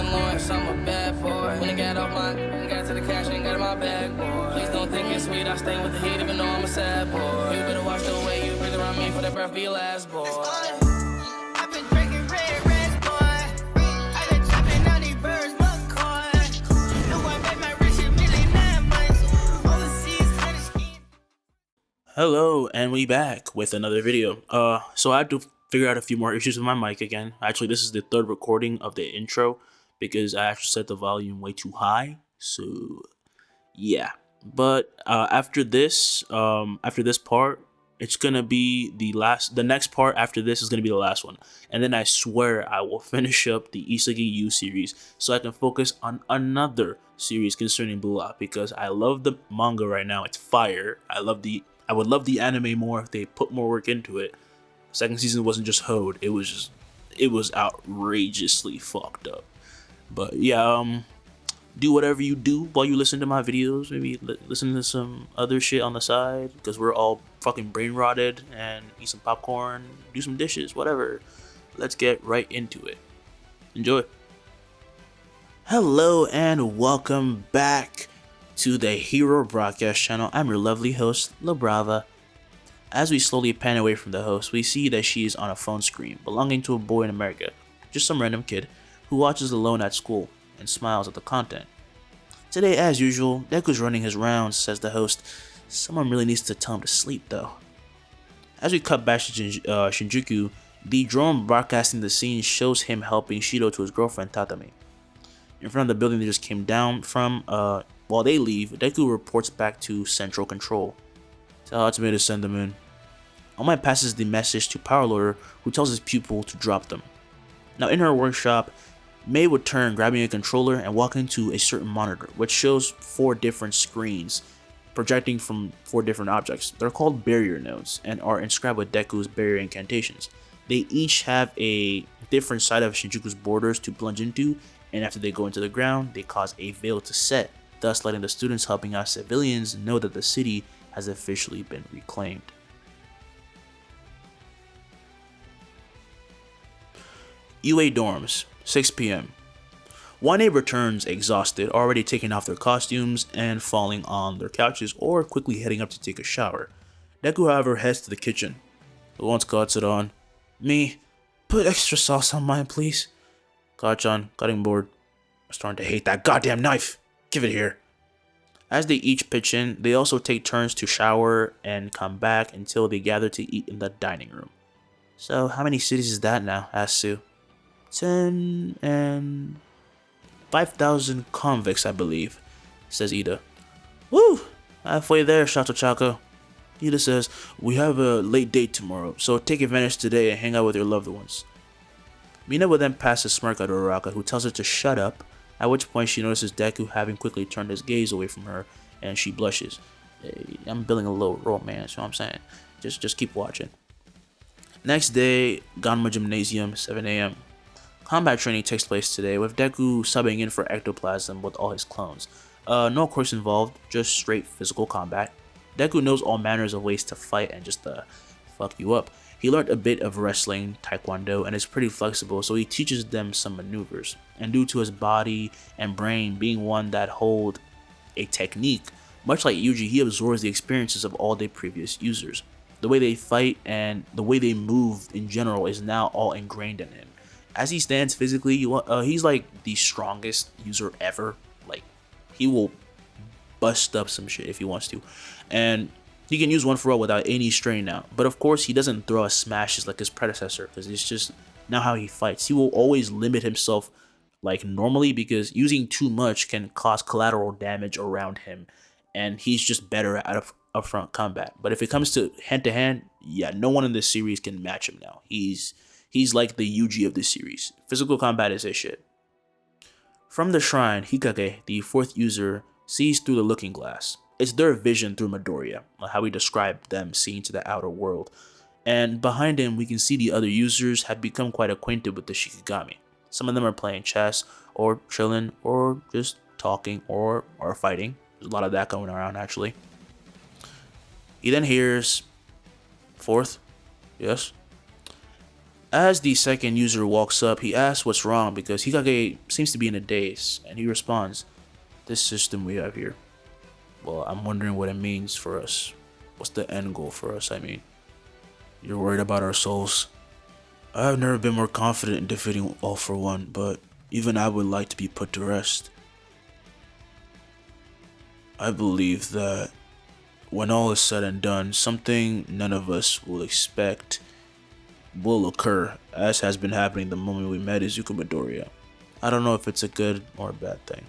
influence, I'm a bad boy. When I got to the cash, ain't got in my bag, boy. Please don't think it's sweet, I stay with the heat even though I'm a sad boy. You better watch the way you breathe around me for that breath be your last, boy. I've been drinking red, boy. I've been chopping out these birds, McCoy. No, I bet my rich in million 9 months. Overseas, kind of scheme. Hello, and we back with another video. So I had to figure out a few more issues with my mic again. Actually, this is the third recording of the intro because I actually set the volume way too high. So yeah, but after this part, it's gonna be the last. The next part after this is gonna be the last one, and then I swear I will finish up the Isekai U series so I can focus on another series concerning Blue Lock because I love the manga right now. It's fire. I would love the anime more if they put more work into it. Second season wasn't just hoed. It was outrageously fucked up. But yeah, do whatever you do while you listen to my videos. Maybe listen to some other shit on the side because we're all fucking brain rotted, and eat some popcorn, do some dishes, whatever. Let's get right into it. Enjoy. Hello and welcome back to the Hero Broadcast channel. I'm your lovely host, La Brava. As we slowly pan away from the host, we see that she is on a phone screen belonging to a boy in America, just some random kid, who watches alone at school and smiles at the content. Today, as usual, Deku's running his rounds, says the host. Someone really needs to tell him to sleep though. As we cut back to Shinjuku, the drone broadcasting the scene shows him helping Shido to his girlfriend Tatami. In front of the building they just came down from, while they leave, Deku reports back to Central Control. Tell Hatsumi to send them in. All passes the message to Power Loader, who tells his pupil to drop them. Now in her workshop, Mei would turn, grabbing a controller and walk into a certain monitor, which shows 4 different screens projecting from 4 different objects. They're called barrier nodes and are inscribed with Deku's barrier incantations. They each have a different side of Shinjuku's borders to plunge into, and after they go into the ground, they cause a veil to set, thus letting the students helping out civilians know that the city has officially been reclaimed. UA dorms, 6 p.m. 1A returns exhausted, already taking off their costumes and falling on their couches or quickly heading up to take a shower. Deku, however, heads to the kitchen. The one cuts it on. Me, put extra sauce on mine, please. Kachan, cutting board. I'm starting to hate that goddamn knife. Give it here. As they each pitch in, they also take turns to shower and come back until they gather to eat in the dining room. So, how many cities is that now? Asks Sue. 10 and 5,000 convicts, I believe, says Ida. Woo! Halfway there, Shato Chako. Ida says, we have a late date tomorrow, so take advantage today and hang out with your loved ones. Mina will then pass a smirk at Uraraka, who tells her to shut up, at which point she notices Deku having quickly turned his gaze away from her, and she blushes. Hey, I'm building a little romance, you know what I'm saying? Just keep watching. Next day, Ganma Gymnasium, 7 a.m. Combat training takes place today, with Deku subbing in for Ectoplasm with all his clones. No quirks involved, just straight physical combat. Deku knows all manners of ways to fight and just fuck you up. He learned a bit of wrestling, taekwondo, and is pretty flexible, so he teaches them some maneuvers. And due to his body and brain being one that hold a technique, much like Yuji, he absorbs the experiences of all the previous users. The way they fight and the way they move in general is now all ingrained in him. As he stands physically, he's like the strongest user ever. Like, he will bust up some shit if he wants to. And he can use one for all without any strain now. But of course, he doesn't throw out smashes like his predecessor, because it's just not how he fights. He will always limit himself like normally, because using too much can cause collateral damage around him. And he's just better at upfront combat. But if it comes to hand-to-hand, yeah, no one in this series can match him now. He's like the Yuji of this series. Physical combat is his shit. From the shrine, Hikage, the 4th user, sees through the looking glass. It's their vision through Midoriya, how we describe them seeing to the outer world. And behind him, we can see the other users have become quite acquainted with the Shikigami. Some of them are playing chess, or chilling, or just talking, or fighting. There's a lot of that going around, actually. He then hears 4th, yes, As the second user walks up, he asks what's wrong because Hikage seems to be in a daze, and he responds, "This system we have here. Well, I'm wondering what it means for us. What's the end goal for us, I mean? You're worried about our souls? I've never been more confident in defeating All for One, but even I would like to be put to rest. I believe that when all is said and done, something none of us will expect will occur, as has been happening the moment we met Izuku Midoriya. I don't know if it's a good or a bad thing.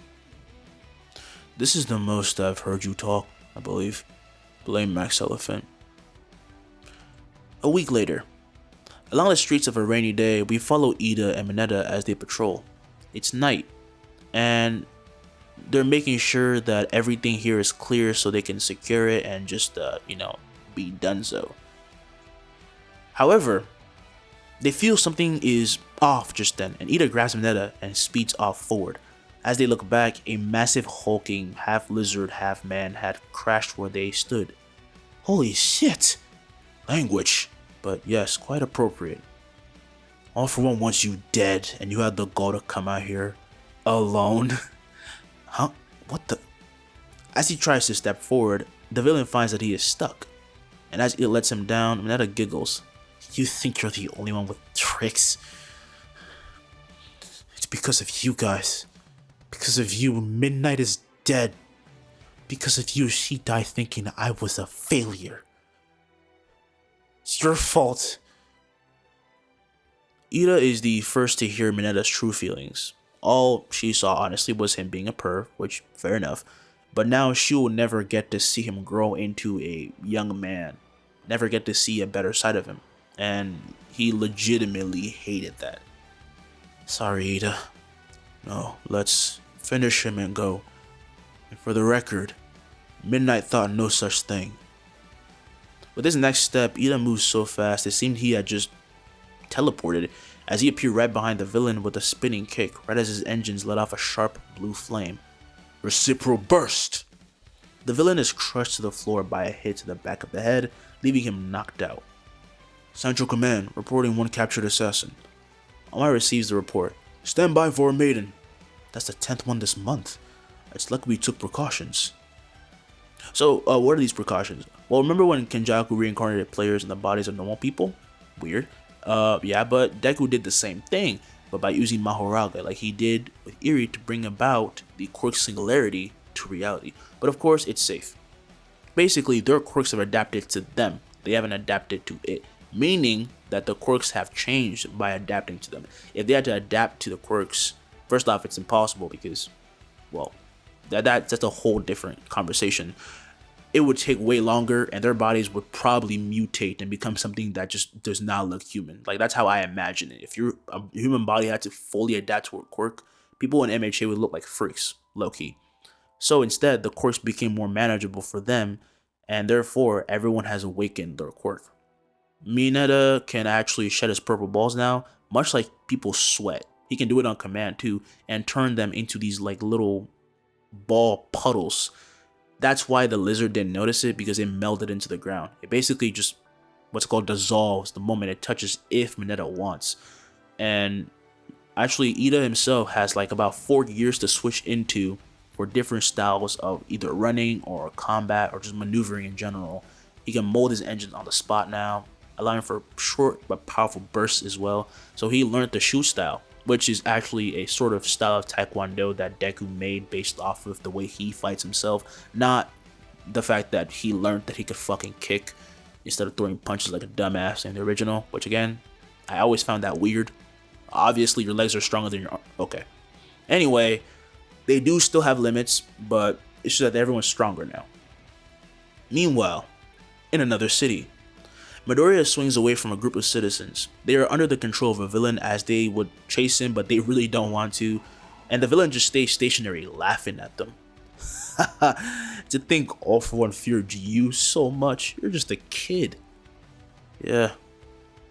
This is the most I've heard you talk, I believe. Blame Max Elephant." A week later, along the streets of a rainy day, we follow Ida and Mineta as they patrol. It's night, and they're making sure that everything here is clear so they can secure it and just, be done so. However, they feel something is off just then, and Ida grabs Mineta and speeds off forward. As they look back, a massive hulking, half lizard, half man had crashed where they stood. Holy shit! Language, but yes, quite appropriate. All for One wants you dead, and you had the gall to come out here alone. Huh? What the? As he tries to step forward, the villain finds that he is stuck, and as it lets him down, Mineta giggles. "You think you're the only one with tricks? It's because of you guys. Because of you, Midnight is dead. Because of you, she died thinking I was a failure. It's your fault." Ida is the first to hear Mineta's true feelings. All she saw, honestly, was him being a perv, which, fair enough. But now she will never get to see him grow into a young man. Never get to see a better side of him. And he legitimately hated that. "Sorry, Ida. No, let's finish him and go. And for the record, Midnight thought no such thing." With his next step, Ida moves so fast it seemed he had just teleported, as he appeared right behind the villain with a spinning kick right as his engines let off a sharp blue flame. Reciprocal burst! The villain is crushed to the floor by a hit to the back of the head, leaving him knocked out. "Central Command, reporting one captured assassin." Aoyama receives the report. "Stand by for a maiden." That's the 10th one this month. It's lucky we took precautions. So, what are these precautions? Well, remember when Kenjaku reincarnated players in the bodies of normal people? Weird. Yeah, but Deku did the same thing, but by using Mahoraga, like he did with Eri, to bring about the quirk singularity to reality. But of course, it's safe. Basically, their quirks have adapted to them. They haven't adapted to it. Meaning that the quirks have changed by adapting to them. If they had to adapt to the quirks, first off, it's impossible because, well, that's a whole different conversation. It would take way longer, and their bodies would probably mutate and become something that just does not look human. Like, that's how I imagine it. If your human body had to fully adapt to a quirk, people in MHA would look like freaks, low-key. So instead, the quirks became more manageable for them, and therefore, everyone has awakened their quirk. Mineta can actually shed his purple balls now, much like people sweat. He can do it on command too, and turn them into these like little ball puddles. That's why the lizard didn't notice it, because it melded into the ground. It basically just what's called dissolves the moment it touches if Mineta wants. And actually, Ida himself has like about 4 years to switch into for different styles of either running or combat or just maneuvering in general. He can mold his engine on the spot now, allowing for short but powerful bursts as well. So he learned the shoot style, which is actually a sort of style of Taekwondo that Deku made based off of the way he fights himself, not the fact that he learned that he could fucking kick instead of throwing punches like a dumbass in the original, which again, I always found that weird. Obviously, your legs are stronger than your arm. Okay. Anyway, they do still have limits, but it's just that everyone's stronger now. Meanwhile, in another city, Midoriya swings away from a group of citizens. They are under the control of a villain, as they would chase him, but they really don't want to. And the villain just stays stationary, laughing at them. To think All for One feared you so much. You're just a kid. Yeah,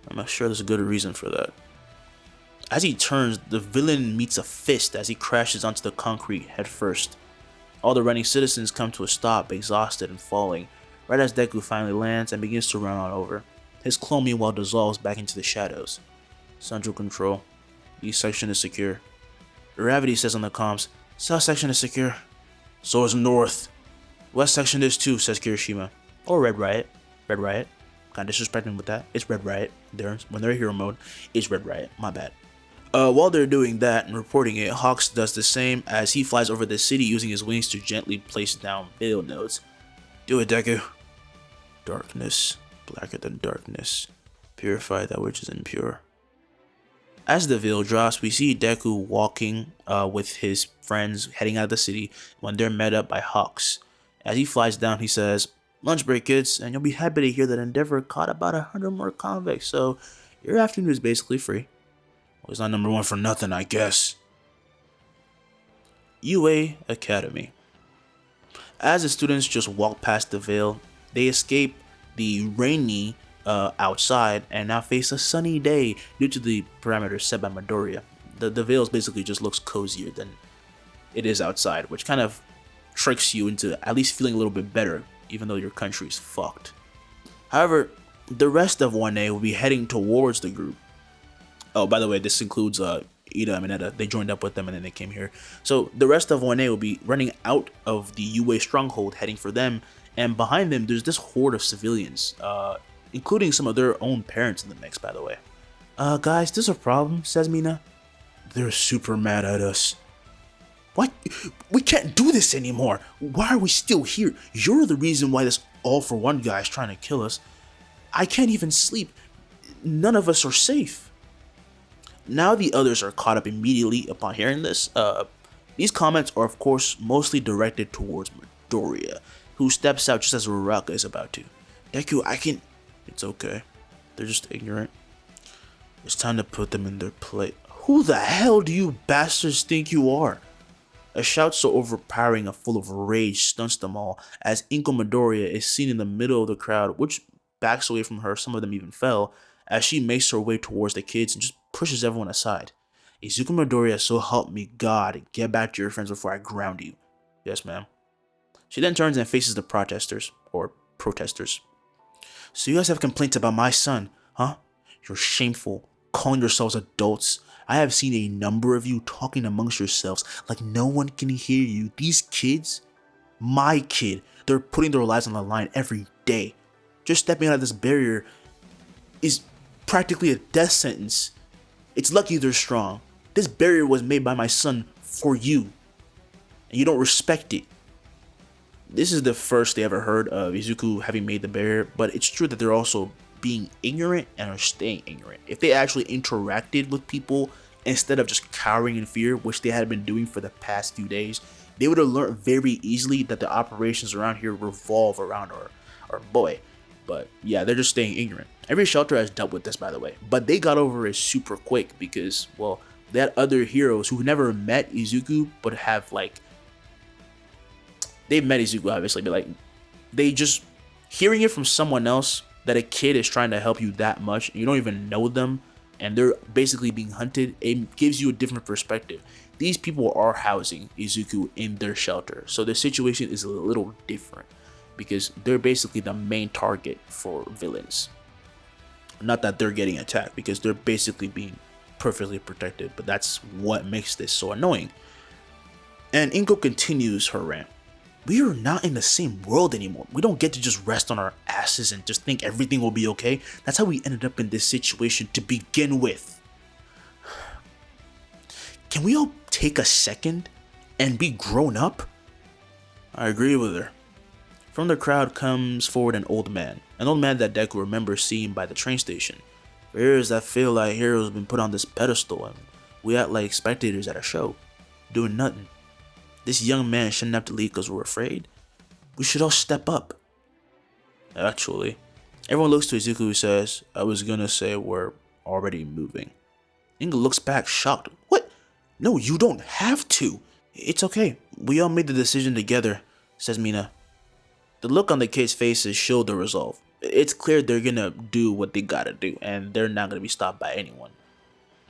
I'm not sure there's a good reason for that. As he turns, the villain meets a fist as he crashes onto the concrete head first. All the running citizens come to a stop, exhausted and falling, right as Deku finally lands and begins to run on over. His clone meanwhile dissolves back into the shadows. Central control. East section is secure. Gravity says on the comms, south section is secure. So is north. West section is too, says Kirishima. Or Red Riot. Red Riot. Kinda disrespecting with that. It's Red Riot. When they're hero mode, it's Red Riot. My bad. While they're doing that and reporting it, Hawks does the same as he flies over the city using his wings to gently place down veil nodes. Do it, Deku. Darkness, blacker than darkness. Purify that which is impure. As the veil drops, we see Deku walking with his friends heading out of the city when they're met up by Hawks. As he flies down, he says, "Lunch break, kids, and you'll be happy to hear that Endeavor caught about 100 more convicts, so your afternoon is basically free." Well, he's not number one for nothing, I guess. UA Academy. As the students just walk past the veil, they escape the rainy outside and now face a sunny day due to the parameters set by Midoriya. The veil basically just looks cozier than it is outside, which kind of tricks you into at least feeling a little bit better, even though your country's fucked. However, the rest of 1A will be heading towards the group. Oh, by the way, this includes Ida and Mineta. They joined up with them and then they came here. So the rest of 1A will be running out of the UA stronghold, heading for them. And behind them, there's this horde of civilians, including some of their own parents in the mix, by the way. Guys, there's a problem, says Mina. They're super mad at us. What? We can't do this anymore. Why are we still here? You're the reason why this all-for-one guy is trying to kill us. I can't even sleep. None of us are safe. Now the others are caught up immediately upon hearing this. These comments are of course mostly directed towards Midoriya, who steps out just as Uraraka is about to. Deku, I can... It's okay. They're just ignorant. It's time to put them in their place. Who the hell do you bastards think you are? A shout so overpowering and full of rage stunts them all as Inko Midoriya is seen in the middle of the crowd, which backs away from her. Some of them even fell as she makes her way towards the kids and just pushes everyone aside. Izuku Midoriya, so help me God, get back to your friends before I ground you. Yes, ma'am. She then turns and faces the protesters. So you guys have complaints about my son, huh? You're shameful, calling yourselves adults. I have seen a number of you talking amongst yourselves like no one can hear you. These kids, my kid, they're putting their lives on the line every day. Just stepping out of this barrier is practically a death sentence. It's lucky they're strong. This barrier was made by my son for you, and you don't respect it. This is the first they ever heard of Izuku having made the barrier, but it's true that they're also being ignorant and are staying ignorant. If they actually interacted with people instead of just cowering in fear, which they had been doing for the past few days, they would have learned very easily that the operations around here revolve around our boy. But yeah, they're just staying ignorant. Every shelter has dealt with this, by the way, but they got over it super quick because, well, they had other heroes who never met Izuku, but have they've met Izuku obviously, but they just hearing it from someone else that a kid is trying to help you that much, and you don't even know them, and they're basically being hunted, it gives you a different perspective. These people are housing Izuku in their shelter, so the situation is a little different because they're basically the main target for villains. Not that they're getting attacked, because they're basically being perfectly protected, but that's what makes this so annoying. And Inko continues her rant. We are not in the same world anymore. We don't get to just rest on our asses and just think everything will be okay. That's how we ended up in this situation to begin with. Can we all take a second and be grown up? I agree with her. From the crowd comes forward an old man that Deku remembers seeing by the train station. For years I feel like heroes have been put on this pedestal and we act like spectators at a show, doing nothing. This young man shouldn't have to leave because we're afraid. We should all step up. Actually, everyone looks to Izuku who says, I was gonna say we're already moving. Inga looks back shocked. What? No, you don't have to. It's okay. We all made the decision together, says Mina. The look on the kids' faces showed the resolve. It's clear they're gonna do what they gotta do, and they're not gonna be stopped by anyone.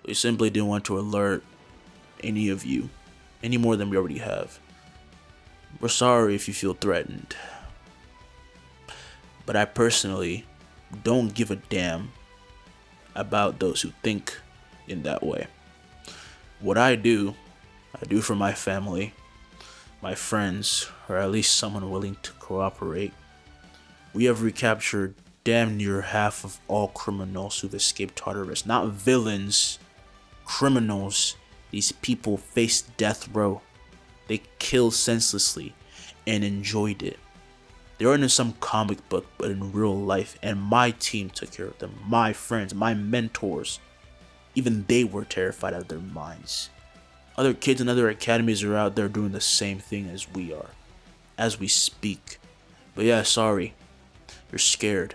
We simply didn't want to alert any of you, any more than we already have. We're sorry if you feel threatened. But I personally don't give a damn about those who think in that way. What I do for my family, my friends, or at least someone willing to cooperate. We have recaptured damn near half of all criminals who've escaped Tartarus. Not villains, criminals. These people faced death row. They killed senselessly and enjoyed it. They weren't in some comic book, but in real life, and my team took care of them. My friends, my mentors, even they were terrified out of their minds. Other kids in other academies are out there doing the same thing as we are, as we speak. But yeah, sorry, you're scared.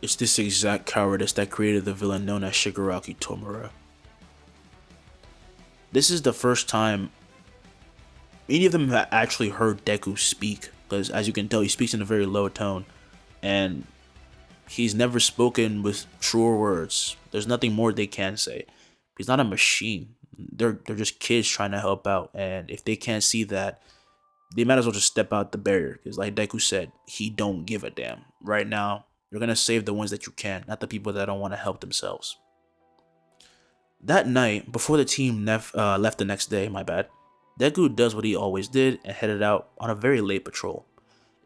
It's this exact cowardice that created the villain known as Shigaraki Tomura. This is the first time any of them have actually heard Deku speak, because as you can tell, he speaks in a very low tone, and he's never spoken with truer words. There's nothing more they can say. He's not a machine. They're just kids trying to help out, and if they can't see that, they might as well just step out the barrier, because like Deku said, he don't give a damn. Right now, you're gonna save the ones that you can, not the people that don't want to help themselves. That night, before the team left the next day, Deku does what he always did and headed out on a very late patrol.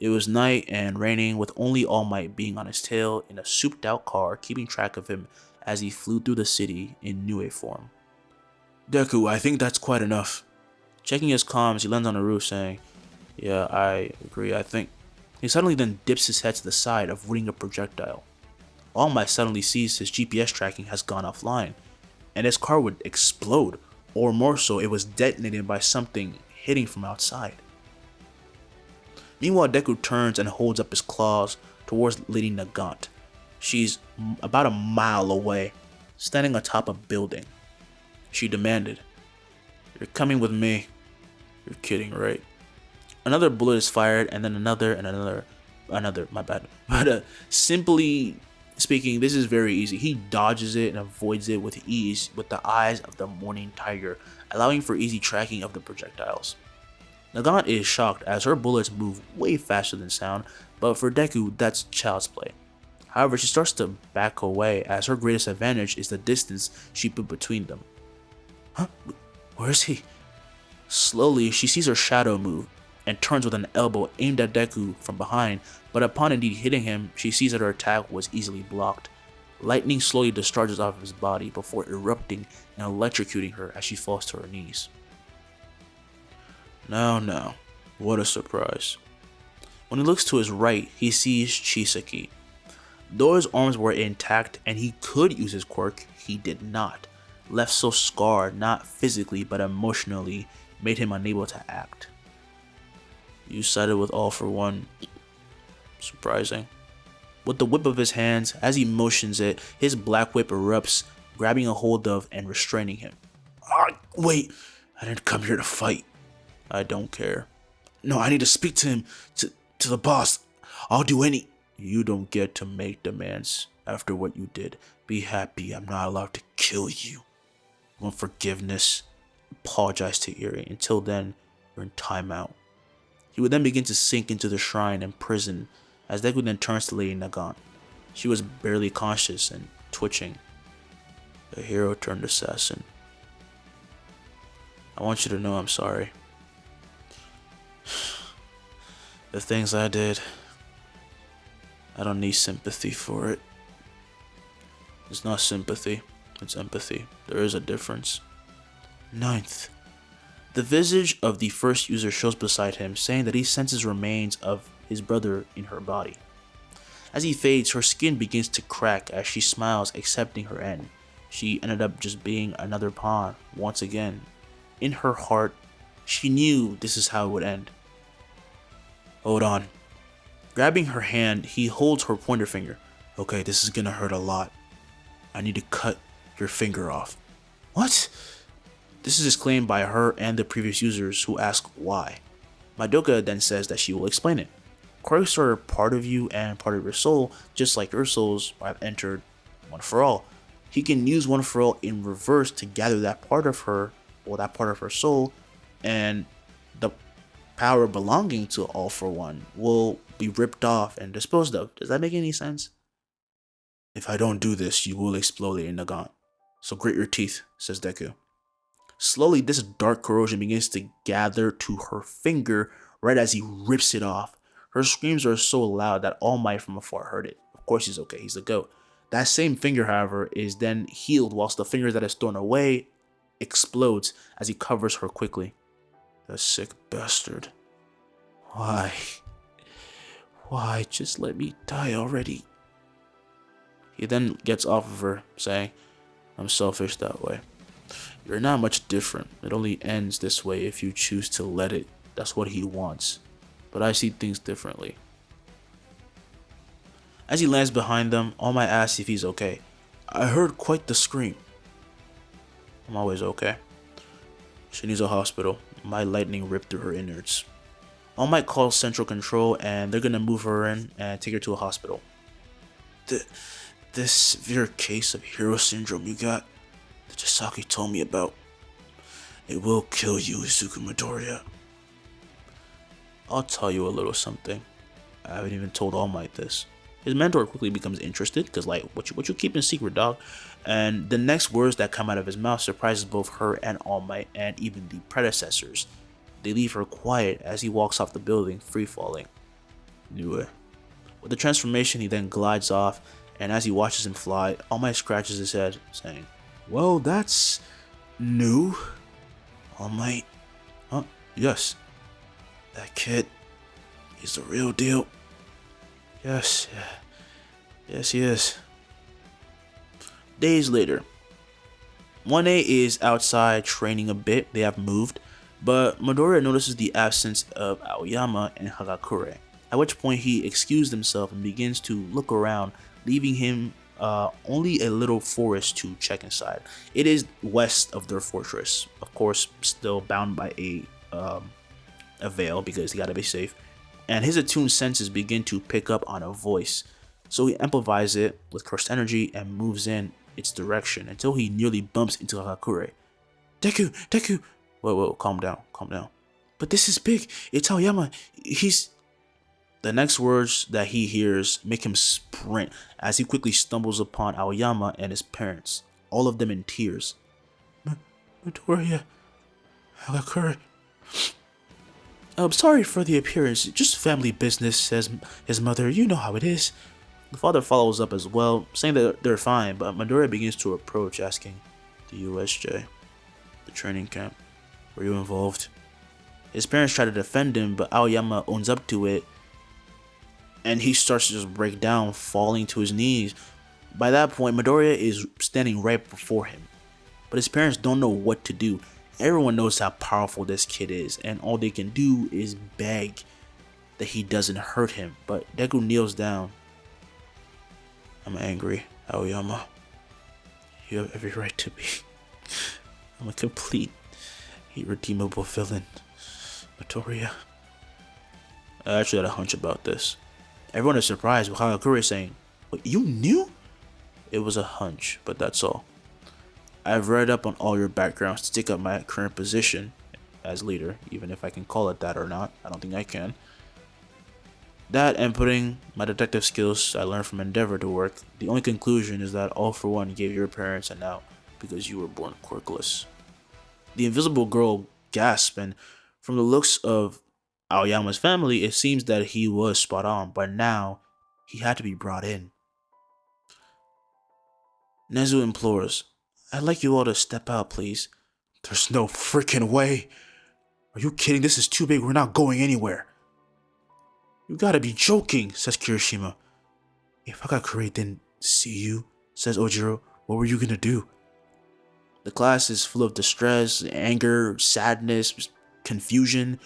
It was night and raining, with only All Might being on his tail in a souped out car keeping track of him as he flew through the city in Nue form. Deku, I think that's quite enough. Checking his comms, he lands on the roof saying, "Yeah, I agree, I think." He suddenly then dips his head to the side, avoiding a projectile. All Might suddenly sees his GPS tracking has gone offline, and his car would explode, or more so, it was detonated by something hitting from outside. Meanwhile, Deku turns and holds up his claws towards Lady Nagant. She's about a mile away, standing atop a building. She demanded, "You're coming with me. You're kidding, right?" Another bullet is fired, and then another, But simply speaking, this is very easy. He dodges it and avoids it with ease with the eyes of the morning tiger, allowing for easy tracking of the projectiles. Nagant is shocked as her bullets move way faster than sound, but for Deku, that's child's play. However, she starts to back away as her greatest advantage is the distance she put between them. Huh? Where is he? Slowly, she sees her shadow move and turns with an elbow aimed at Deku from behind, but upon indeed hitting him, she sees that her attack was easily blocked. Lightning slowly discharges off of his body before erupting and electrocuting her as she falls to her knees. Now, what a surprise. When he looks to his right, he sees Chisaki. Though his arms were intact and he could use his quirk, he did not. Left so scarred, not physically but emotionally, made him unable to act. You sided with All for One. Surprising. With the whip of his hands, as he motions it, his black whip erupts, grabbing a hold of and restraining him. Wait, I didn't come here to fight. I don't care. No, I need to speak to him, to the boss. I'll do any... You don't get to make demands after what you did. Be happy I'm not allowed to kill you. Want forgiveness? Apologize to Eri. Until then, you're in timeout. He would then begin to sink into the shrine and prison as Deku then turns to Lady Nagant. She was barely conscious and twitching. The hero turned assassin. I want you to know I'm sorry. The things I did, I don't need sympathy for it. It's not sympathy, it's empathy. There is a difference. 9th. The visage of the first user shows beside him, saying that he senses remains of his brother in her body. As he fades, her skin begins to crack as she smiles, accepting her end. She ended up just being another pawn, once again. In her heart, she knew this is how it would end. Hold on. Grabbing her hand, he holds her pointer finger. Okay, this is gonna hurt a lot. I need to cut your finger off. What? This is exclaimed by her and the previous users who ask why. Madoka then says that she will explain it. Quirks are part of you and part of your soul, just like your souls have entered One for All. He can use One for All in reverse to gather that part of her, or that part of her soul, and the power belonging to All for One will be ripped off and disposed of. Does that make any sense? If I don't do this, you will explode, Lady Nagant. So grit your teeth, says Deku. Slowly, this dark corrosion begins to gather to her finger right as he rips it off. Her screams are so loud that All Might from afar heard it. Of course he's okay, he's a goat. That same finger, however, is then healed whilst the finger that is thrown away explodes as he covers her quickly. The sick bastard. Why? Why? Just let me die already. He then gets off of her, saying, I'm selfish that way. You're not much different. It only ends this way if you choose to let it. That's what he wants. But I see things differently. As he lands behind them, All Might asks if he's okay. I heard quite the scream. I'm always okay. She needs a hospital. My lightning ripped through her innards. All Might calls Central Control and they're gonna move her in and take her to a hospital. This severe case of hero syndrome you got, that Chisaki told me about, it will kill you, Izuku Midoriya. I'll tell you a little something. I haven't even told All Might this. His mentor quickly becomes interested, because like, what you keep in secret, dog? And the next words that come out of his mouth surprises both her and All Might, and even the predecessors. They leave her quiet as he walks off the building, free falling. Knew it. With the transformation, he then glides off, and as he watches him fly, All Might scratches his head, saying, well, that's new. All Might. Huh? Yes. That kid, he's the real deal. Yes. Yes, he is. Days later. 1A is outside training a bit. They have moved. But Midoriya notices the absence of Aoyama and Hagakure. At which point he excused himself and begins to look around, leaving him only a little forest to check inside. It is west of their fortress. Of course, still bound by a veil because he gotta be safe. And his attuned senses begin to pick up on a voice. So he amplifies it with cursed energy and moves in its direction until he nearly bumps into Hagakure. Deku! Whoa, calm down. But this is big. It's Aoyama. He's... The next words that he hears make him sprint as he quickly stumbles upon Aoyama and his parents, all of them in tears. Midoriya, Hagakure. I'm sorry for the appearance, just family business, says his mother. You know how it is. The father follows up as well, saying that they're fine, but Midoriya begins to approach, asking, the USJ, the training camp, were you involved? His parents try to defend him, but Aoyama owns up to it, and he starts to just break down, falling to his knees. By that point, Midoriya is standing right before him, but his parents don't know what to do. Everyone knows how powerful this kid is, and all they can do is beg that he doesn't hurt him. But Deku kneels down. I'm angry, Aoyama. You have every right to be. I'm a complete, irredeemable villain. Midoriya. I actually had a hunch about this. Everyone is surprised with Hagakure saying, wait, you knew? It was a hunch, but that's all. I've read up on all your backgrounds to take up my current position as leader, even if I can call it that or not. I don't think I can. That and putting my detective skills I learned from Endeavor to work, the only conclusion is that All For One gave your parents an out because you were born quirkless. The invisible girl gasped, and from the looks of Aoyama's family, it seems that he was spot on, but now he had to be brought in. Nezu implores, I'd like you all to step out, please. There's no freaking way. Are you kidding? This is too big. We're not going anywhere. You gotta be joking, says Kirishima. If Hagakure didn't see you, says Ojiro, what were you gonna do? The class is full of distress, anger, sadness, confusion,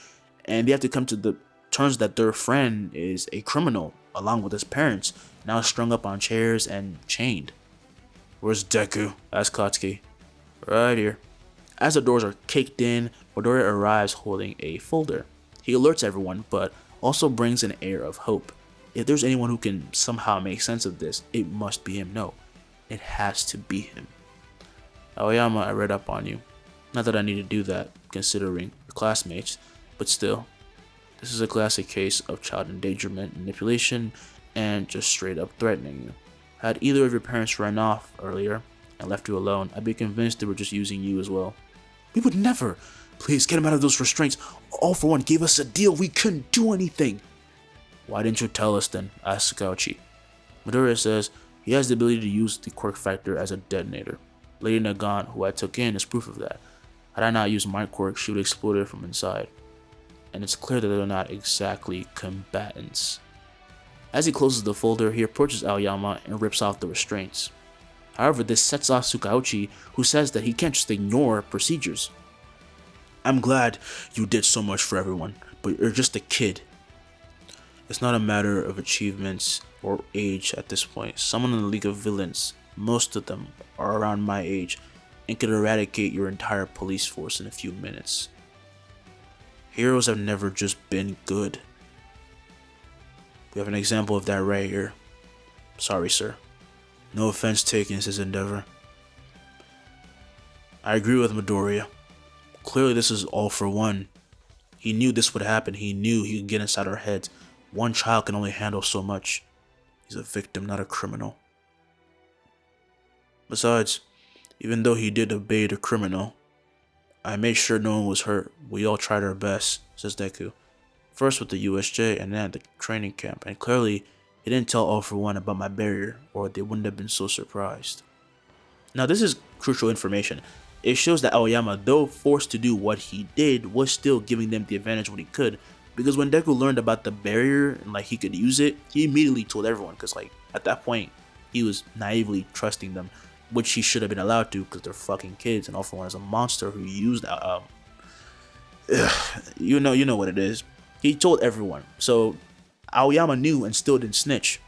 and they have to come to the terms that their friend is a criminal, along with his parents, now strung up on chairs and chained. Where's Deku? Asks Katsuki. Right here. As the doors are kicked in, Midoriya arrives holding a folder. He alerts everyone, but also brings an air of hope. If there's anyone who can somehow make sense of this, it must be him. No, it has to be him. Aoyama, I read up on you. Not that I need to do that, considering your classmates, but still, this is a classic case of child endangerment, manipulation, and just straight up threatening you. Had either of your parents run off earlier, and left you alone, I'd be convinced they were just using you as well. We would never! Please get him out of those restraints. All for One gave us a deal. We couldn't do anything. Why didn't you tell us then? Asked Sakauchi. Midoriya says he has the ability to use the Quirk factor as a detonator. Lady Nagant, who I took in, is proof of that. Had I not used my Quirk, she would have exploded from inside. And it's clear that they're not exactly combatants. As he closes the folder, he approaches Aoyama and rips off the restraints. However, this sets off Sakauchi, who says that he can't just ignore procedures. I'm glad you did so much for everyone, but you're just a kid. It's not a matter of achievements or age at this point. Someone in the League of Villains, most of them are around my age, and could eradicate your entire police force in a few minutes. Heroes have never just been good. We have an example of that right here. Sorry, sir. No offense taken, says Endeavor. I agree with Midoriya. Clearly this is all for one. He knew this would happen. He knew he could get inside our heads. One child can only handle so much. He's a victim, not a criminal. Besides, even though he did obey the criminal, I made sure no one was hurt. We all tried our best, says Deku. First with the USJ and then at the training camp, and clearly he didn't tell All for One about my barrier, or they wouldn't have been so surprised. Now this is crucial information. It shows that Aoyama, though forced to do what he did, was still giving them the advantage when he could, because when Deku learned about the barrier and like he could use it, he immediately told everyone, because like at that point he was naively trusting them, which he should have been allowed to because they're fucking kids, and All for One is a monster who used you know what it is. He told everyone, so Aoyama knew and still didn't snitch.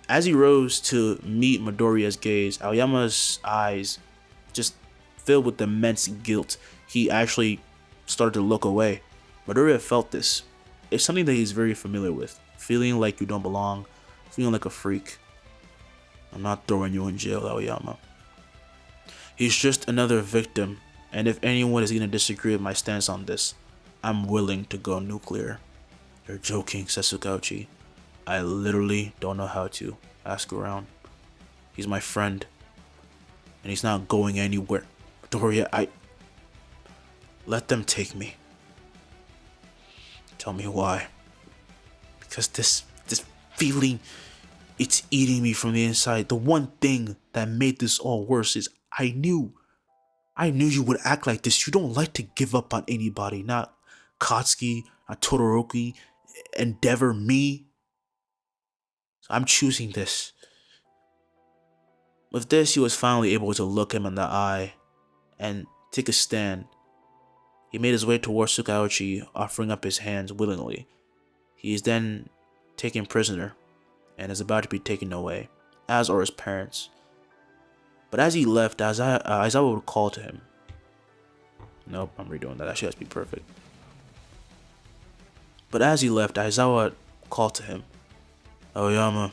As he rose to meet Midoriya's gaze, Aoyama's eyes just filled with immense guilt. He actually started to look away. Midoriya felt this. It's something that he's very familiar with. Feeling like you don't belong, feeling like a freak. I'm not throwing you in jail, Aoyama. He's just another victim, and if anyone is going to disagree with my stance on this, I'm willing to go nuclear. You're joking, says Sakauchi. I literally don't know how to. Ask around. He's my friend, and he's not going anywhere. Midoriya, let them take me. Tell me why. Because this feeling, it's eating me from the inside. The one thing that made this all worse is I knew you would act like this. You don't like to give up on anybody. Not Katsuki, not Todoroki, Endeavor, me. So I'm choosing this. With this, he was finally able to look him in the eye and take a stand. He made his way towards Sakauchi, offering up his hands willingly. He is then taken prisoner and is about to be taken away, as are his parents. But as he left, Aizawa would call to him. Nope, I'm redoing that. Actually has to be perfect. But as he left, Aizawa called to him. Aoyama,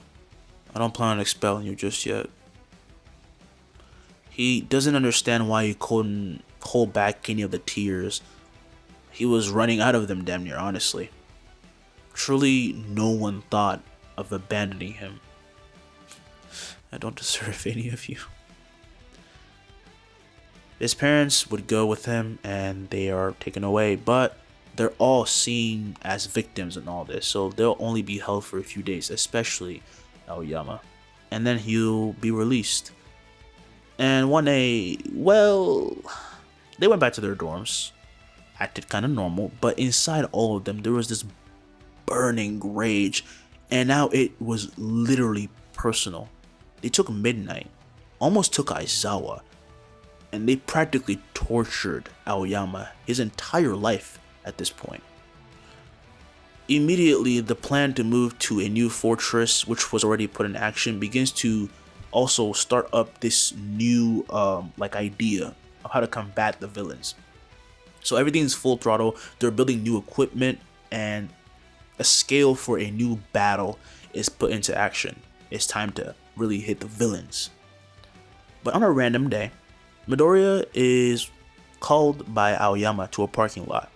I don't plan on expelling you just yet. He doesn't understand why he couldn't hold back any of the tears. He was running out of them damn near, honestly. Truly, no one thought of abandoning him. I don't deserve any of you. His parents would go with him and they are taken away, but they're all seen as victims in all this, so they'll only be held for a few days, especially Aoyama. And then he'll be released. And one day, well, they went back to their dorms, acted kind of normal, but inside all of them, there was this burning rage, and now it was literally personal. They took Midnight, almost took Aizawa, and they practically tortured Aoyama his entire life at this point. Immediately, the plan to move to a new fortress, which was already put in action, begins to also start up this new idea of how to combat the villains. So everything's full throttle. They're building new equipment, and a scale for a new battle is put into action. It's time to really hit the villains. But on a random day, Midoriya is called by Aoyama to a parking lot.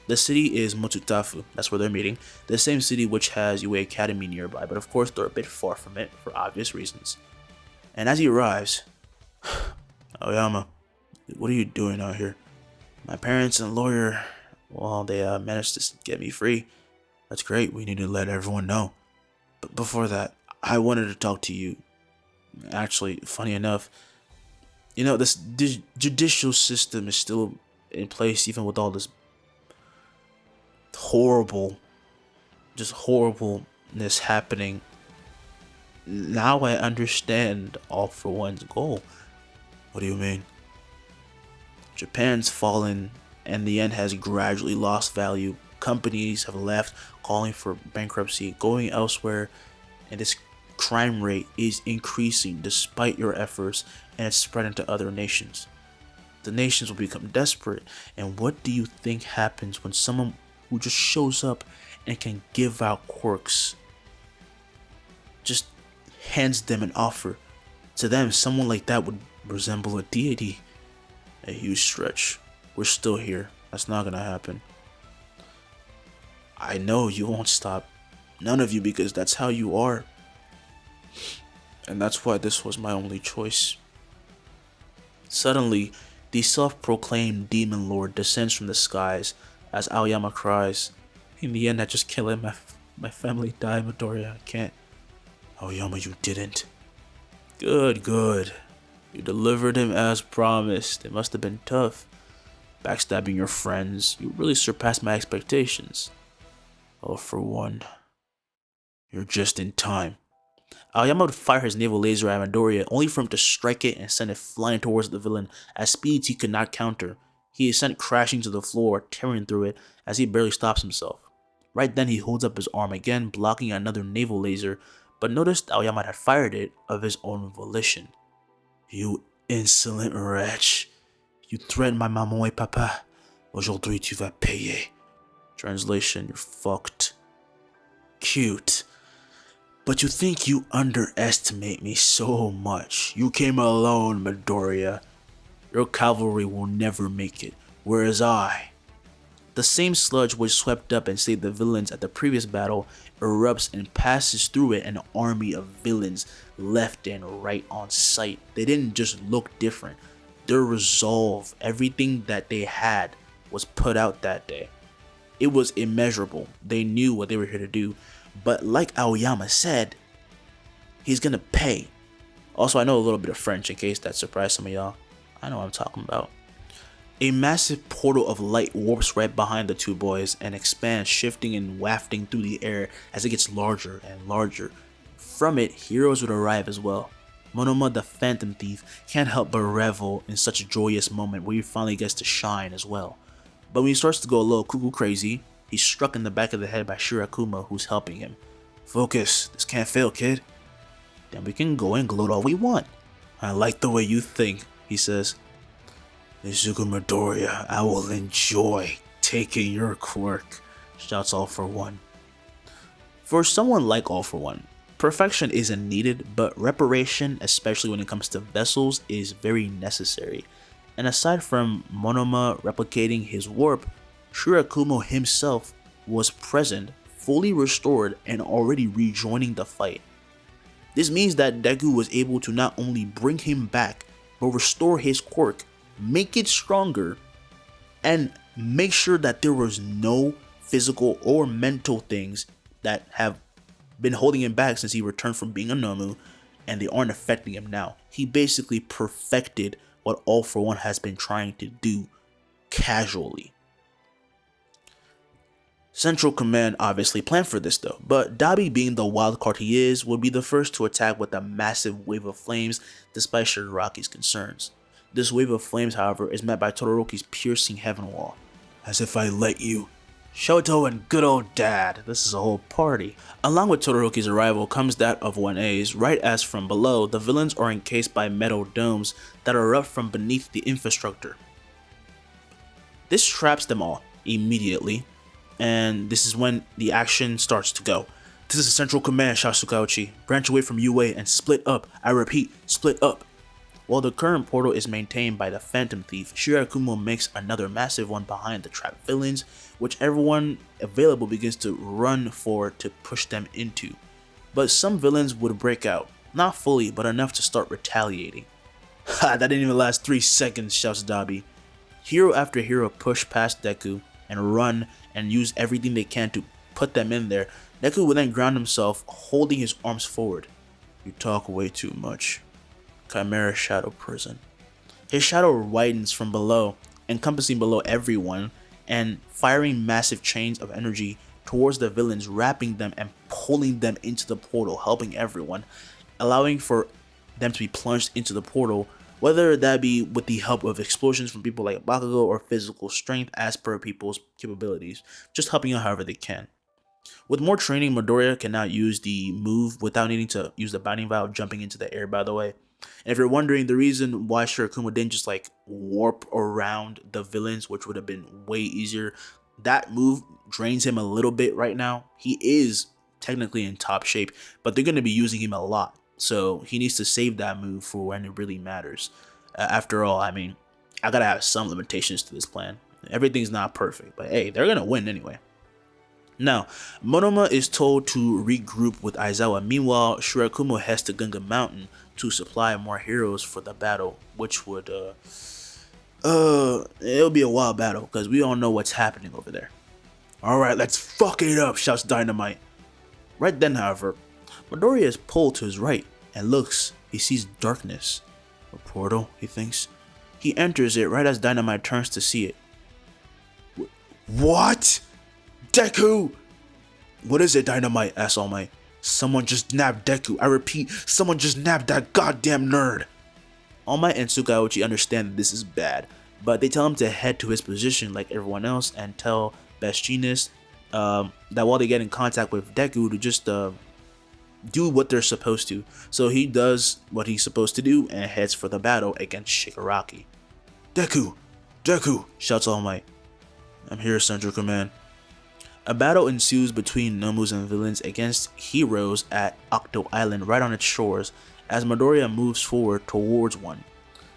The city is Motsutafu, that's where they're meeting, the same city which has UA Academy nearby, but of course they're a bit far from it for obvious reasons. And as he arrives, Aoyama, what are you doing out here? My parents and lawyer, well, they managed to get me free. That's great. We need to let everyone know. But before that, I wanted to talk to you. Actually, funny enough, this judicial system is still in place even with all this horribleness happening. Now I understand All for One's goal. What do you mean? Japan's fallen and the yen has gradually lost value. Companies have left, calling for bankruptcy, going elsewhere, and this crime rate is increasing despite your efforts, and it's spreading to other nations. The nations will become desperate, and what do you think happens when someone who just shows up and can give out quirks just hands them an offer? To them, someone like that would resemble a deity. A huge stretch. We're still here. That's not gonna happen. I know you won't stop. None of you, because that's how you are. And that's why this was my only choice. Suddenly, the self-proclaimed demon lord descends from the skies as Aoyama cries. In the end, I just can't let my family die, Midoriya. I can't. Aoyama, you didn't. Good. You delivered him as promised. It must have been tough. Backstabbing your friends. You really surpassed my expectations. All for One, you're just in time. Aoyama would fire his naval laser at Midoriya, only for him to strike it and send it flying towards the villain at speeds he could not counter. He is sent crashing to the floor, tearing through it as he barely stops himself. Right then he holds up his arm again, blocking another naval laser, but noticed Aoyama had fired it of his own volition. You insolent wretch. You threatened my maman et papa. Aujourd'hui tu vas payer. Translation, you're fucked. Cute. But you think you underestimate me so much. You came alone, Midoriya. Your cavalry will never make it, whereas I... The same sludge which swept up and saved the villains at the previous battle erupts and passes through it an army of villains left and right on sight. They didn't just look different. Their resolve, everything that they had, was put out that day. It was immeasurable. They knew what they were here to do. But like Aoyama said, he's gonna pay. Also, I know a little bit of French in case that surprised some of y'all. I know what I'm talking about. A massive portal of light warps right behind the two boys and expands, shifting and wafting through the air as it gets larger and larger. From it, heroes would arrive as well. Monoma the Phantom Thief can't help but revel in such a joyous moment where he finally gets to shine as well. But when he starts to go a little cuckoo crazy, he's struck in the back of the head by Shirakumo, who's helping him. Focus, this can't fail, kid. Then we can go and gloat all we want. I like the way you think, he says. Izuku Midoriya, I will enjoy taking your quirk, shouts All for One. For someone like All for One, perfection isn't needed, but reparation, especially when it comes to vessels, is very necessary. And aside from Monoma replicating his warp, Shirakumo himself was present, fully restored, and already rejoining the fight. This means that Deku was able to not only bring him back, but restore his quirk, make it stronger, and make sure that there was no physical or mental things that have been holding him back since he returned from being a Nomu, and they aren't affecting him now. He basically perfected what All for One has been trying to do casually. Central Command obviously planned for this though, but Dabi, being the wild card he is, would be the first to attack with a massive wave of flames despite Shigaraki's concerns. This wave of flames, however, is met by Todoroki's piercing heaven wall. As if I let you. Shoto and good old dad, this is a whole party. Along with Todoroki's arrival comes that of 1A's, right as from below, the villains are encased by metal domes that erupt from beneath the infrastructure. This traps them all immediately, and this is when the action starts to go. This is a Central Command, shouts Tsukauchi. Branch away from UA and split up. I repeat, split up. While the current portal is maintained by the Phantom Thief, Shirakumo makes another massive one behind the trapped villains, which everyone available begins to run for to push them into. But some villains would break out, not fully but enough to start retaliating. Ha, that didn't even last 3 seconds, shouts Dabi. Hero after hero push past Deku and run and use everything they can to put them in there. Deku will then ground himself, holding his arms forward. You talk way too much. Chimera Shadow Prison. His shadow widens from below, encompassing below everyone, and firing massive chains of energy towards the villains, wrapping them and pulling them into the portal, helping everyone, allowing for them to be plunged into the portal, whether that be with the help of explosions from people like Bakugo or physical strength as per people's capabilities, just helping out however they can. With more training, Midoriya can now use the move without needing to use the binding vow jumping into the air, by the way. And if you're wondering the reason why Shirakumo didn't just like warp around the villains, which would have been way easier, that move drains him a little bit right now. He is technically in top shape, but they're going to be using him a lot. So he needs to save that move for when it really matters. After all, I mean, I gotta have some limitations to this plan. Everything's not perfect, but hey, they're gonna win anyway. Now, Monoma is told to regroup with Aizawa. Meanwhile, Shirakumo heads to Gunga Mountain to supply more heroes for the battle, which would it'll be a wild battle because we all know what's happening over there. Alright, let's fuck it up, shouts Dynamite. Right then, however, Midoriya is pulled to his right and looks. He sees darkness. A portal, he thinks. He enters it right as Dynamite turns to see it. What? Deku! What is it, Dynamite? Asks All Might. Someone just nabbed Deku. I repeat, someone just nabbed that goddamn nerd. All Might and Tsukauchi understand that this is bad, but they tell him to head to his position like everyone else and tell Best Genius that while they get in contact with Deku to just do what they're supposed to. So he does what he's supposed to do and heads for the battle against Shigaraki. Deku! Deku! Shouts All Might. I'm here, Central Command. A battle ensues between Nomus and villains against heroes at Octo Island right on its shores as Midoriya moves forward towards one.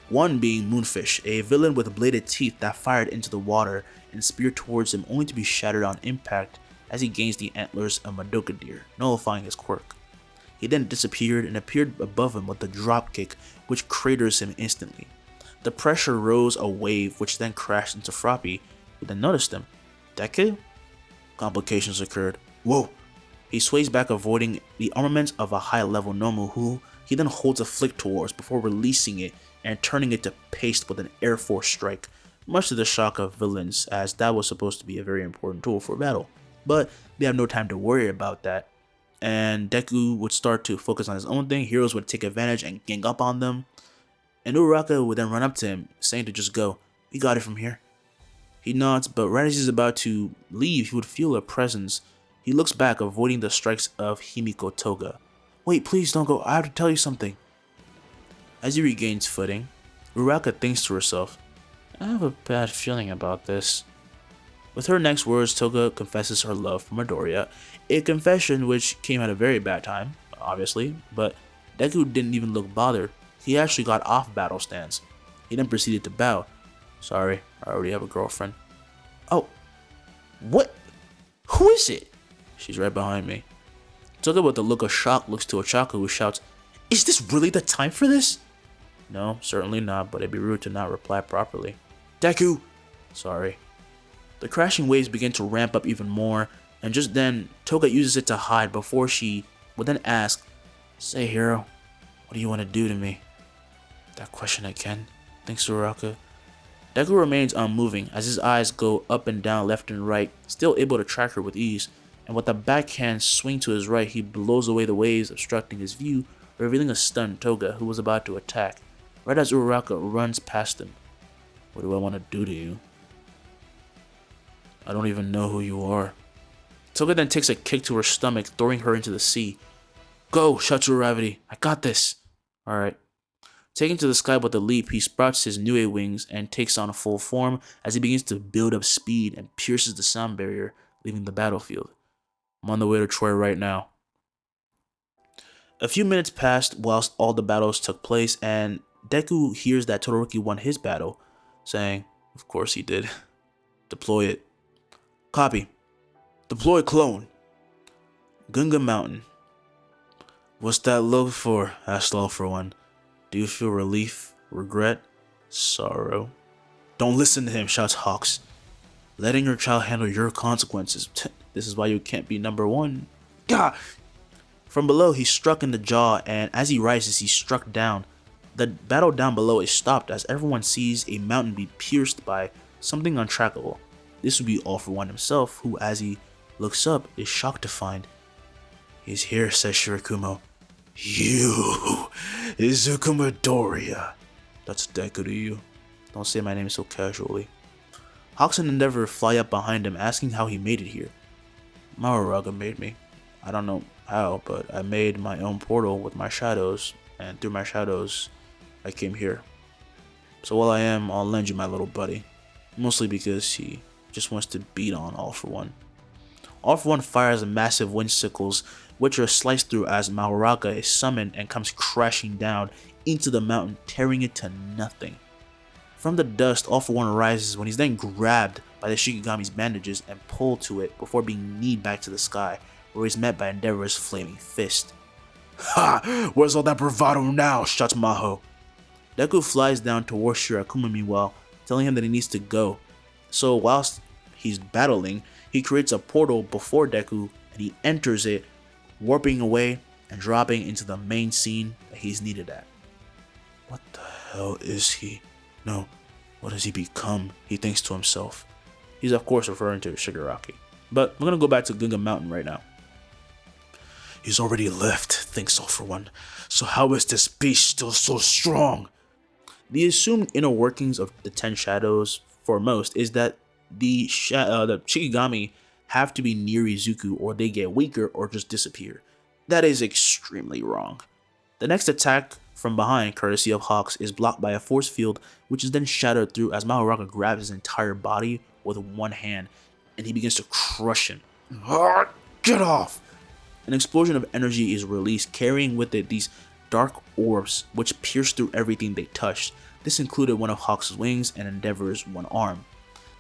One being Moonfish, a villain with bladed teeth that fired into the water and speared towards him only to be shattered on impact as he gains the antlers of Madoka Deer, nullifying his quirk. He then disappeared and appeared above him with a dropkick which craters him instantly. The pressure rose a wave which then crashed into Froppy, who then noticed him. Deku? Complications occurred. Whoa! He sways back, avoiding the armament of a high-level Nomu, who he then holds a flick towards before releasing it and turning it to paste with an Air Force strike, much to the shock of villains, as that was supposed to be a very important tool for battle. But they have no time to worry about that, and Deku would start to focus on his own thing. Heroes would take advantage and gang up on them, and Uraraka would then run up to him, saying to just go. We got it from here. He nods, but right as he's about to leave, he would feel a presence. He looks back, avoiding the strikes of Himiko Toga. Wait, please don't go. I have to tell you something. As he regains footing, Uraraka thinks to herself, I have a bad feeling about this. With her next words, Toga confesses her love for Midoriya, a confession which came at a very bad time, obviously, but Deku didn't even look bothered. He actually got off battle stance. He then proceeded to bow. Sorry, I already have a girlfriend. Oh, what? Who is it? She's right behind me. Toga with a look of shock looks to Ochako, who shouts, Is this really the time for this? No, certainly not, but it'd be rude to not reply properly. Deku! Sorry. The crashing waves begin to ramp up even more, and just then, Toga uses it to hide before she would then ask, Say, hero, what do you want to do to me? That question again, thinks Uraraka. Deku remains unmoving as his eyes go up and down, left and right, still able to track her with ease, and with a backhand swing to his right, he blows away the waves obstructing his view, revealing a stunned Toga who was about to attack, right as Uraraka runs past him. What do I want to do to you? I don't even know who you are. Toga then takes a kick to her stomach, throwing her into the sea. Go, shouts Uravity. I got this. Alright. Taking to the sky with a leap, he sprouts his Nue wings and takes on a full form as he begins to build up speed and pierces the sound barrier, leaving the battlefield. I'm on the way to Troy right now. A few minutes passed whilst all the battles took place, and Deku hears that Todoroki won his battle, saying, Of course he did. Deploy it. Copy. Deploy clone. Gunga Mountain. What's that look for? Asked All for One. Do you feel relief regret, sorrow. Don't listen to him, shouts Hawks. Letting your child handle your consequences. This is why you can't be number one. Gah! From below, he's struck in the jaw, and as he rises, he's struck down. The battle down below is stopped as everyone sees a mountain be pierced by something untrackable. This would be All For One himself, who, as he looks up, is shocked to find. He's here, says Shirakumo. You, Izuku Midoriya. That's Deku to you. Don't say my name so casually. Hawks and Endeavor fly up behind him, asking how he made it here. Mahoraga made me. I don't know how, but I made my own portal with my shadows, and through my shadows, I came here. So while I am, I'll lend you my little buddy. Mostly because he just wants to beat on All For One. All For One fires massive wind sickles, which are sliced through as Mahoraga is summoned and comes crashing down into the mountain, tearing it to nothing. From the dust, All For One rises when he's then grabbed by the Shikigami's bandages and pulled to it before being kneed back to the sky, where he's met by Endeavor's flaming fist. Ha! Where's all that bravado now? Shouts Maho. Deku flies down towards Shirakumo meanwhile, telling him that he needs to go. So whilst he's battling, he creates a portal before Deku and he enters it, warping away and dropping into the main scene that he's needed at. What the hell is he? No, what has he become? He thinks to himself. He's of course referring to Shigaraki. But we're gonna go back to Gunga Mountain right now. He's already left, thinks All For One. So how is this beast still so strong? The assumed inner workings of the 10 Shadows, for most, is that the Shikigami have to be near Izuku or they get weaker or just disappear. That is extremely wrong. The next attack from behind, courtesy of Hawks, is blocked by a force field, which is then shattered through as Mahoraga grabs his entire body with one hand, and he begins to crush him. Get off! An explosion of energy is released, carrying with it these dark orbs which pierce through everything they touched. This included one of Hawks' wings and Endeavor's one arm.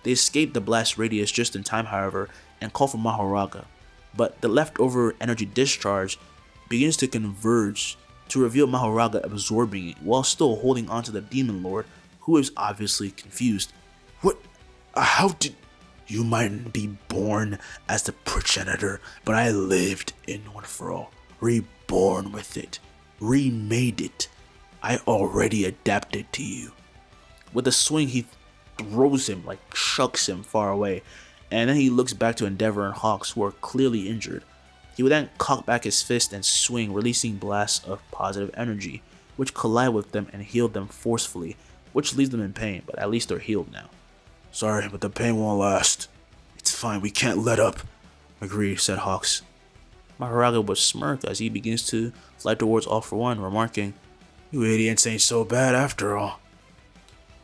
They escape the blast radius just in time, however, and call for Mahoraga, but the leftover energy discharge begins to converge to reveal Mahoraga absorbing it while still holding onto the Demon Lord, who is obviously confused. What? How did... You might be born as the progenitor, but I lived in One For All, reborn with it, remade it. I already adapted to you. With a swing, he throws him, like chucks him far away, and then he looks back to Endeavor and Hawks, who are clearly injured. He would then cock back his fist and swing, releasing blasts of positive energy, which collide with them and heal them forcefully, which leaves them in pain, but at least they're healed now. Sorry, but the pain won't last. It's fine, we can't let up. Agreed, said Hawks. Mahoraga would smirk as he begins to fly towards All For One, remarking, You idiots ain't so bad after all.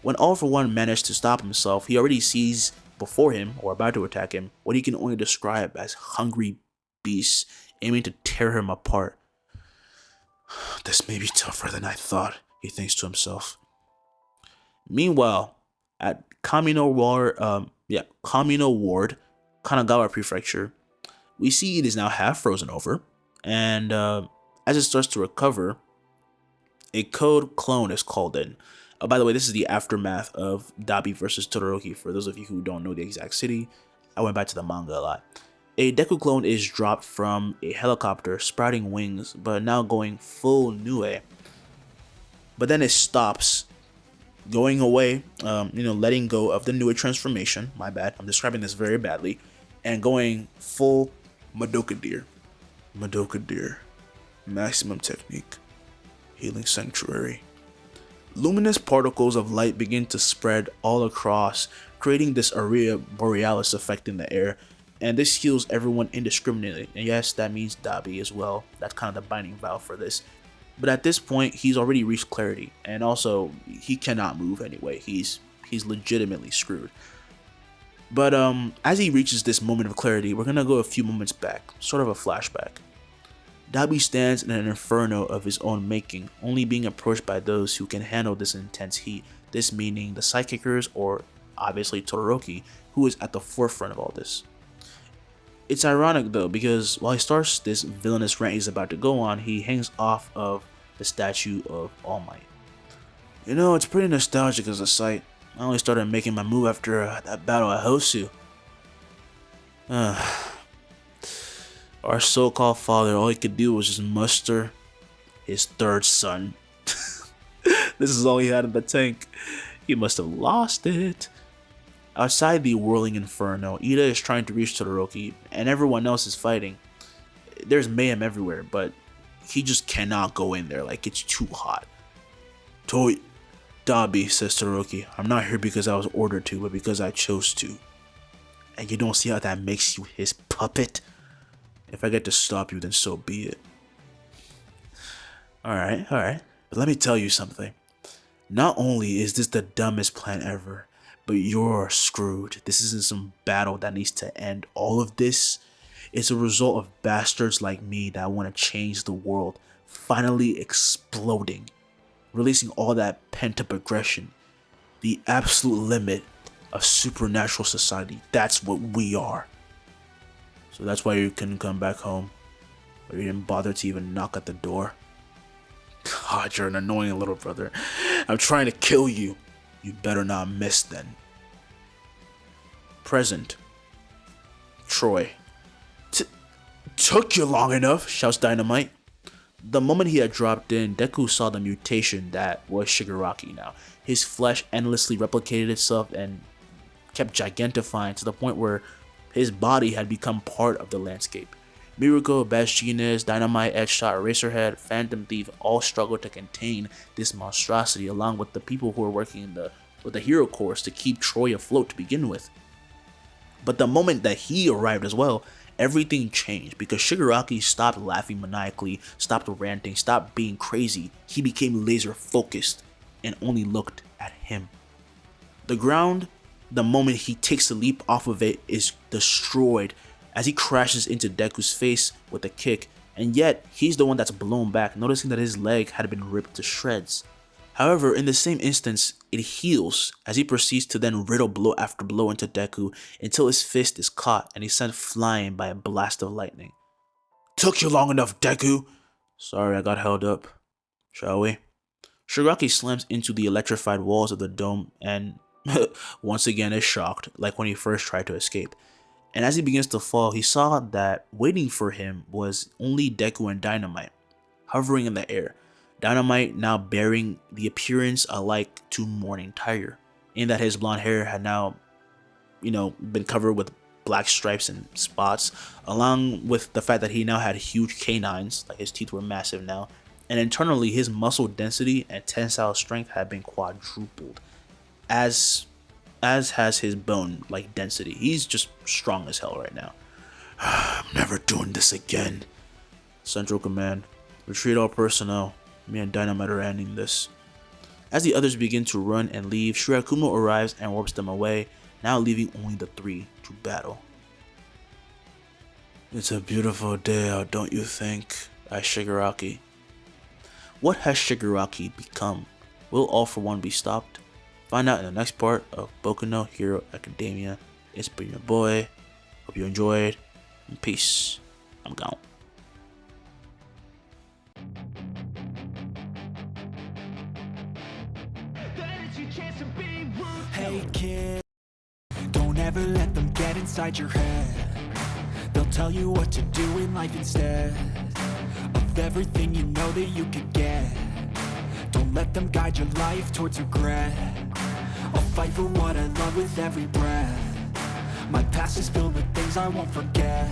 When All For One managed to stop himself, he already sees before him, or about to attack him, what he can only describe as hungry beasts aiming to tear him apart. This may be tougher than I thought, he thinks to himself. Meanwhile, at Kamino Ward, Kanagawa Prefecture, we see it is now half frozen over, and as it starts to recover, a code clone is called in. By the way, this is the aftermath of Dabi versus Todoroki. For those of you who don't know the exact city, I went back to the manga a lot. A Deku clone is dropped from a helicopter, sprouting wings, but now going full Nue. But then it stops, going away, letting go of the Nue transformation. My bad, I'm describing this very badly, and going full Madoka Deer. Madoka Deer, maximum technique, healing sanctuary. Luminous particles of light begin to spread all across, creating this Aurea Borealis effect in the air, and this heals everyone indiscriminately. And yes, that means Dabi as well. That's kind of the binding valve for this. But at this point, he's already reached clarity, and also he cannot move anyway. He's legitimately screwed. But as he reaches this moment of clarity, we're gonna go a few moments back, sort of a flashback. Dabi stands in an inferno of his own making, only being approached by those who can handle this intense heat. This meaning the Psychickers, or obviously Todoroki, who is at the forefront of all this. It's ironic though, because while he starts this villainous rant he's about to go on, he hangs off of the statue of All Might. You know, it's pretty nostalgic as a sight. I only started making my move after that battle at Hosu. Our so-called father, all he could do was just muster his third son. This is all he had in the tank. He must have lost it. Outside the whirling inferno, Ida is trying to reach Todoroki, and everyone else is fighting. There's mayhem everywhere, but he just cannot go in there, like it's too hot. Dabi, says Todoroki, I'm not here because I was ordered to, but because I chose to. And you don't see how that makes you his puppet? If I get to stop you, then so be it. Alright. But let me tell you something. Not only is this the dumbest plan ever, but you're screwed. This isn't some battle that needs to end. All of this is a result of bastards like me that want to change the world finally exploding, releasing all that pent-up aggression, the absolute limit of supernatural society. That's what we are. So that's why you couldn't come back home, or you didn't bother to even knock at the door. God, you're an annoying little brother. I'm trying to kill you. You better not miss then. Present. Troy. Took you long enough, shouts Dynamite. The moment he had dropped in, Deku saw the mutation that was Shigaraki now. His flesh endlessly replicated itself and kept gigantifying to the point where his body had become part of the landscape. Miruko, Bastiones, Dynamite, Edgeshot, Eraserhead, Phantom Thief all struggled to contain this monstrosity along with the people who were working with the Hero Corps to keep Troy afloat to begin with. But the moment that he arrived as well, everything changed because Shigaraki stopped laughing maniacally, stopped ranting, stopped being crazy. He became laser focused and only looked at him. The ground, the moment he takes a leap off of it, is destroyed as he crashes into Deku's face with a kick, and yet he's the one that's blown back, noticing that his leg had been ripped to shreds. However, in the same instance, it heals as he proceeds to then riddle blow after blow into Deku until his fist is caught and he's sent flying by a blast of lightning. Took you long enough, Deku! Sorry, I got held up. Shall we? Shigaraki slams into the electrified walls of the dome and once again is shocked, like when he first tried to escape. And as he begins to fall, he saw that waiting for him was only Deku and Dynamite, hovering in the air. Dynamite now bearing the appearance alike to Morning Tiger, in that his blonde hair had now, been covered with black stripes and spots, along with the fact that he now had huge canines, like his teeth were massive now, and internally his muscle density and tensile strength had been quadrupled, as has his bone density. He's just strong as hell right now. I'm never doing this again. Central Command, retreat all personnel. Me and Dynamite are ending this. As the others begin to run and leave, Shirakumo arrives and warps them away, now leaving only the three to battle. It's a beautiful day out, don't you think? Asked Shigaraki. What has Shigaraki become? Will All For One be stopped? Find out in the next part of Boku no Hero Academia. It's been your boy. Hope you enjoyed. And peace. I'm gone. Hey kid, don't ever let them get inside your head. They'll tell you what to do in life instead of everything you know that you could get. Don't let them guide your life towards regret. I'll fight for what I love with every breath. My past is filled with things I won't forget.